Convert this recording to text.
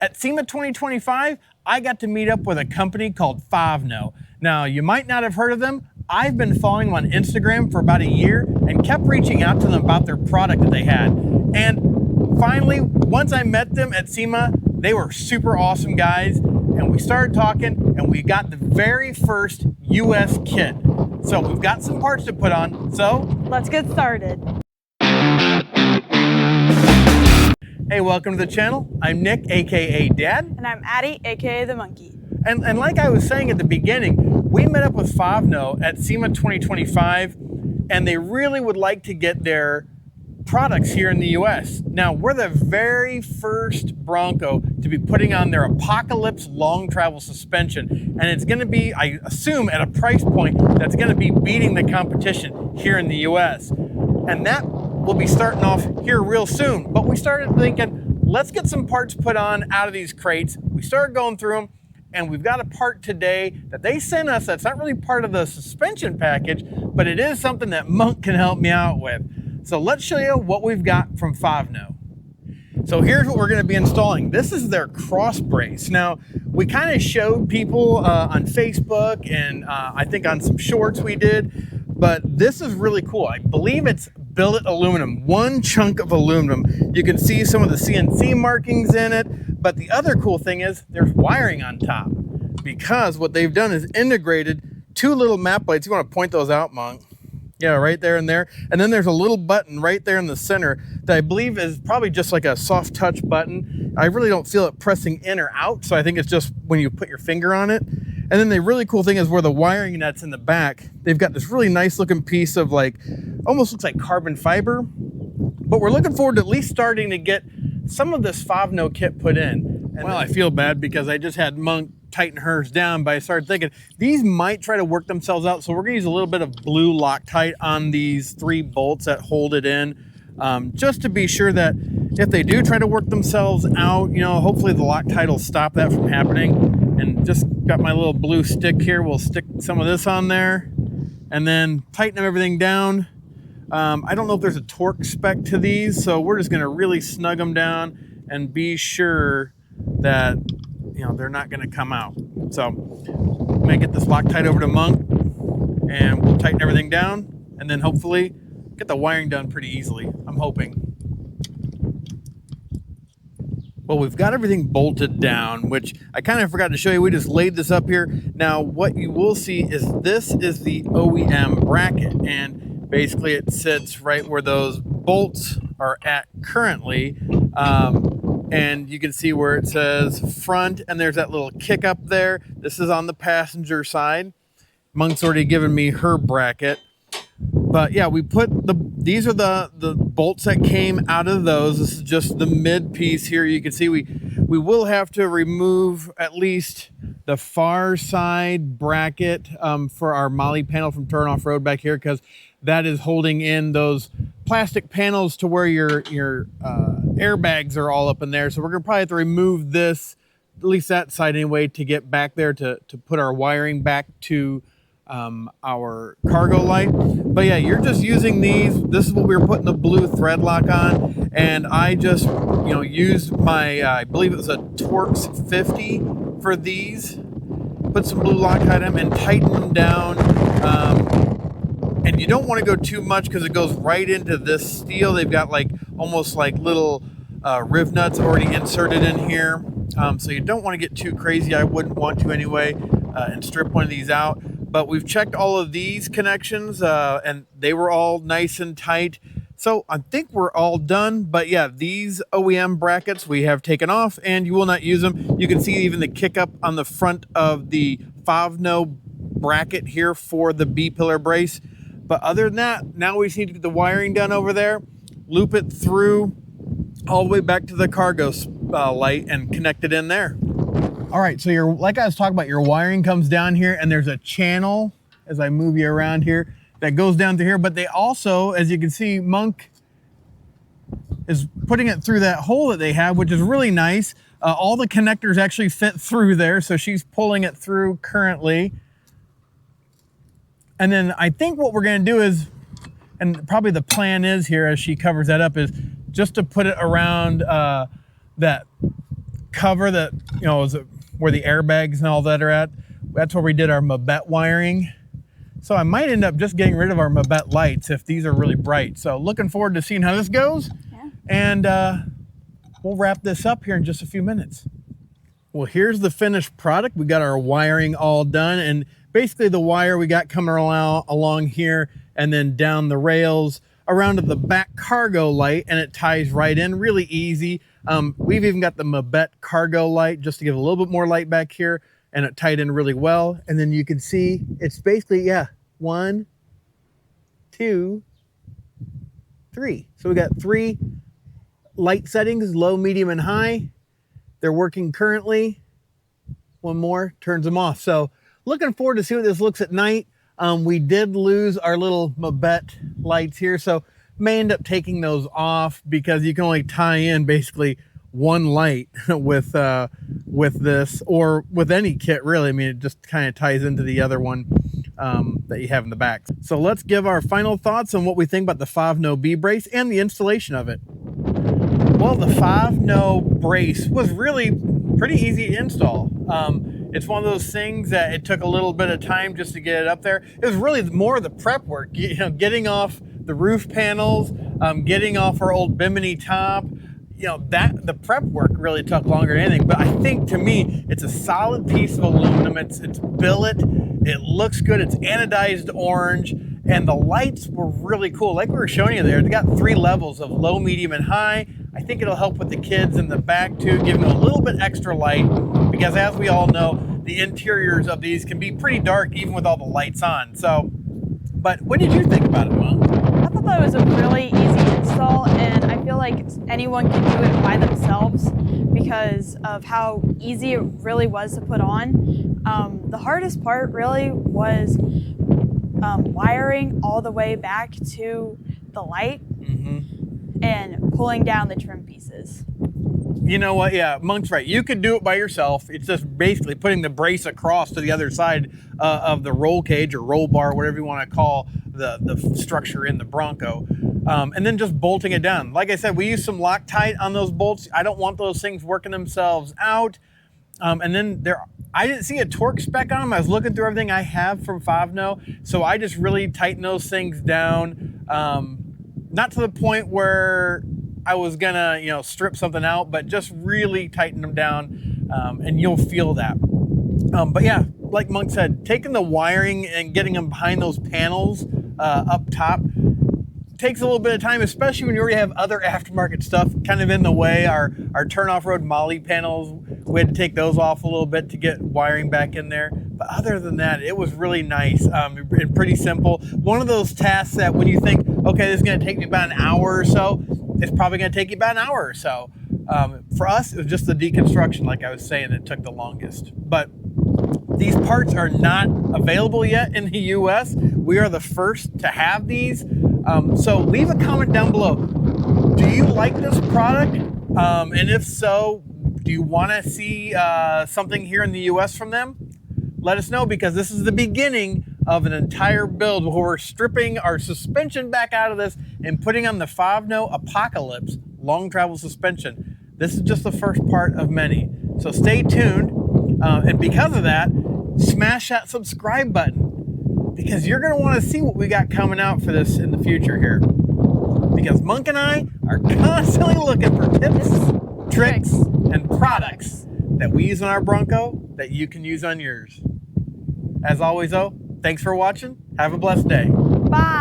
At SEMA 2025, I got to meet up with a company called FOVNO. Now, you might not have heard of them. I've been following them on Instagram for about a year and kept reaching out to them about their product that they had. And finally, once I met them at SEMA, they were super awesome guys. And we started talking and we got the very first US kit. So we've got some parts to put on, so let's get started. Hey, welcome to the channel. I'm Nick, AKA Dad. And I'm Addie, AKA the Monkey. And like I was saying at the beginning, we met up with FOVNO at SEMA 2025, and they really would like to get their products here in the US. Now, we're the very first Bronco to be putting on their Apocalypse long travel suspension. And it's gonna be, I assume, at a price point that's gonna be beating the competition here in the US. And that will be starting off here real soon. But we started thinking, let's get some parts put on out of these crates. We started going through them, and we've got a part today that they sent us that's not really part of the suspension package, but it is something that Monk can help me out with. So let's show you what we've got from FOVNO. So here's what we're gonna be installing. This is their cross brace. Now, we kind of showed people on Facebook and I think on some shorts we did, but this is really cool. I believe it's billet aluminum, one chunk of aluminum. You can see some of the CNC markings in it, but the other cool thing is there's wiring on top, because what they've done is integrated two little map lights. You want to point those out, Monk? Yeah, right there and there. And then there's a little button right there in the center that I believe is probably just like a soft touch button. I really don't feel it pressing in or out, so I think it's just when you put your finger on it. And then the really cool thing is where the wiring nut's in the back, they've got this really nice looking piece of like, almost looks like carbon fiber. But we're looking forward to at least starting to get some of this FOVNO kit put in. And well, I feel bad because I just had Monk tighten hers down, but I started thinking these might try to work themselves out. So we're gonna use a little bit of blue Loctite on these 3 bolts that hold it in, just to be sure that if they do try to work themselves out, you know, hopefully the Loctite will stop that from happening. And just got my little blue stick here. We'll stick some of this on there and then tighten everything down. I don't know if there's a torque spec to these, so we're just gonna really snug them down and be sure that, you know, they're not gonna come out. So I'm gonna get this Loctite over to Monk and we'll tighten everything down and then hopefully get the wiring done pretty easily, I'm hoping. Well, we've got everything bolted down, which I kind of forgot to show you. We just laid this up here. Now, what you will see is this is the OEM bracket, and basically it sits right where those bolts are at currently. And you can see where it says front, and there's that little kick up there. This is on the passenger side. Monk's already given me her bracket. But yeah, we put these are the bolts that came out of those. This is just the mid piece here. You can see we will have to remove at least the far side bracket for our Molly panel from Turn Off Road back here, because that is holding in those plastic panels to where your airbags are all up in there. So we're gonna probably have to remove this, at least that side anyway, to get back there to put our wiring back to our cargo light. But yeah, you're just using these. This is what we were putting the blue thread lock on, and I just, you know, used my I believe it was a Torx 50 for these. Put some blue Loctite in them and tighten them down. And you don't want to go too much because it goes right into this steel. They've got like almost like little riv nuts already inserted in here. So you don't want to get too crazy. I wouldn't want to anyway, and strip one of these out. But we've checked all of these connections and they were all nice and tight. So I think we're all done. But yeah, these OEM brackets we have taken off and you will not use them. You can see even the kick up on the front of the FOVNO bracket here for the B-pillar brace. But other than that, now we just need to get the wiring done over there, loop it through all the way back to the cargo light and connect it in there. All right, so like I was talking about, your wiring comes down here and there's a channel, as I move you around here, that goes down to here. But they also, as you can see, Monk is putting it through that hole that they have, which is really nice. All the connectors actually fit through there, so she's pulling it through currently. And then I think what we're gonna do is, and probably the plan is here as she covers that up, is just to put it around that cover that, where the airbags and all that are at. That's where we did our Mabette wiring. So I might end up just getting rid of our Mabette lights if these are really bright. So looking forward to seeing how this goes. Yeah. And we'll wrap this up here in just a few minutes. Well, here's the finished product. We got our wiring all done, and basically the wire we got coming along here and then down the rails around to the back cargo light, and it ties right in really easy. We've even got the Mabette cargo light just to give a little bit more light back here, and it tied in really well. And then you can see it's basically, 1, 2, 3. So we got 3 light settings, low, medium, and high. They're working currently. One more, turns them off. So looking forward to see what this looks at night. We did lose our little Mabette lights here, so may end up taking those off because you can only tie in basically one light with this, or with any kit really. I mean, it just kind of ties into the other one that you have in the back. So let's give our final thoughts on what we think about the FOVNO B brace and the installation of it. Well, the FOVNO brace was really pretty easy to install. It's one of those things that it took a little bit of time just to get it up there. It was really more of the prep work, getting off the roof panels, getting off our old bimini top. The prep work really took longer than anything. But I think, to me, it's a solid piece of aluminum. It's billet. It looks good. It's anodized orange. And the lights were really cool. Like we were showing you there, they got 3 levels of low, medium, and high. I think it'll help with the kids in the back too, giving them a little bit extra light, because as we all know, the interiors of these can be pretty dark even with all the lights on. So, but what did you think about it, Mom? I thought that was a really easy install, and I feel like anyone can do it by themselves because of how easy it really was to put on. The hardest part really was wiring all the way back to the light. And pulling down the trim pieces. You know what? Yeah, Monk's right. You could do it by yourself. It's just basically putting the brace across to the other side of the roll cage or roll bar, whatever you want to call the structure in the Bronco, and then just bolting it down. Like I said, we use some Loctite on those bolts. I don't want those things working themselves out. And then I didn't see a torque spec on them. I was looking through everything I have from FOVNO, so I just really tightened those things down. Not to the point where I was gonna, strip something out, but just really tighten them down, and you'll feel that. But yeah, like Monk said, taking the wiring and getting them behind those panels up top takes a little bit of time, especially when you already have other aftermarket stuff kind of in the way. Our turn-off road Molly panels, we had to take those off a little bit to get wiring back in there. But other than that, it was really nice and pretty simple. One of those tasks that when you think, okay, this is going to take me about an hour or so, it's probably going to take you about an hour or so. For us, it was just the deconstruction, like I was saying, that took the longest. But these parts are not available yet in the US. We are the first to have these. So leave a comment down below. Do you like this product? And if so, do you want to see something here in the US from them? Let us know, because this is the beginning of an entire build where we're stripping our suspension back out of this and putting on the FOVNO Apocalypse long travel suspension. This is just the first part of many. So stay tuned. And because of that, smash that subscribe button, because you're going to want to see what we got coming out for this in the future here. Because Monk and I are constantly looking for tips, tricks, and products that we use on our Bronco that you can use on yours. As always, though, thanks for watching. Have a blessed day. Bye.